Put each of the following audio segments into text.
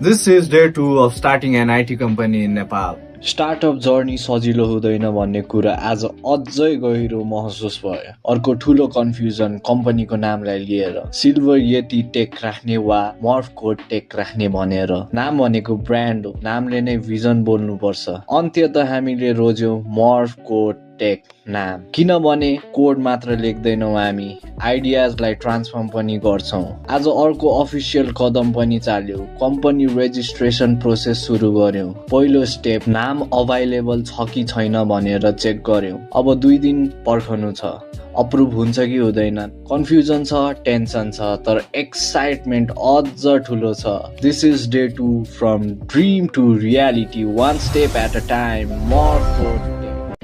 This is day 2 of starting an IT company in Nepal. Startup journey सजिलो हुँदैन भन्ने कुरा आज अझै गहिरो महसुस भयो। अर्को ठुलो कन्फ्युजन कम्पनीको नामलाई लिएर, सिल्भर यति टेक राख्ने वा मर्फ कोड टेक राख्ने भनेर। नाम भनेको ब्रान्ड हो, नामले नै भिजन बोल्नुपर्छ। अन्त्यतः हामीले रोज्यौं मर्फ कोड टेक नाम, किनभने कोड मात्र लेख्दैनौँ, हामी आइडियाजलाई ट्रान्सफर्म पनि गर्छौँ। आज अर्को अफिसियल कदम पनि चाल्यो, कम्पनी रेजिस्ट्रेसन प्रोसेस सुरु गर्यौं। पहिलो स्टेप, नाम अभाइलेबल छ कि छैन भनेर चेक गर्यौं। अब 2 दिन पर्खनु छ, अप्रुभ हुन्छ कि हुँदैन। कन्फ्युजन छ, टेन्सन छ, तर एक्साइटमेन्ट अझ ठुलो छ। This is day 2 from dream to reality, one step at a time, more code.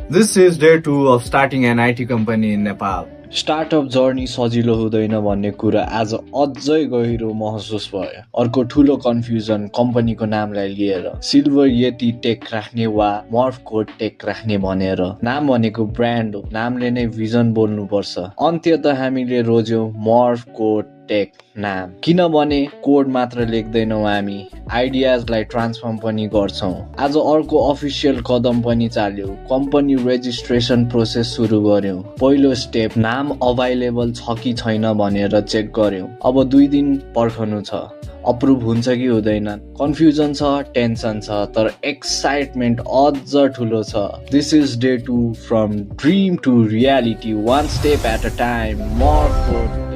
This is day 2 of starting an IT company in Nepal. Startup journey सजिलो हुँदैन भन्ने कुरा आज अझै गहिरो महसुस भयो। अर्को ठुलो कन्फ्युजन कम्पनीको नामलाई लिएर, सिल्भर यति टेक राख्ने वा मर्फ कोड टेक राख्ने भनेर। नाम भनेको ब्रान्ड हो, नामले नै भिजन बोल्नुपर्छ। अन्त्यतः हामीले रोज्यौं मर्फ कोड टेक नाम, किनभने कोड मात्र लेख्दैनौँ, हामी आइडियाजलाई ट्रान्सफर्म पनि गर्छौँ। आज अर्को अफिसियल कदम पनि चाल्यो, कम्पनी रेजिस्ट्रेसन प्रोसेस सुरु गर्यौं। पहिलो स्टेप, नाम अभाइलेबल छ कि छैन भनेर चेक गर्यौं। अब 2 दिन पर्खनु छ, अप्रुभ हुन्छ कि हुँदैन। कन्फ्युजन छ, टेन्सन छ, तर एक्साइटमेन्ट अझ ठुलो छ। This is day 2 from dream to reality, one step at a time, more code.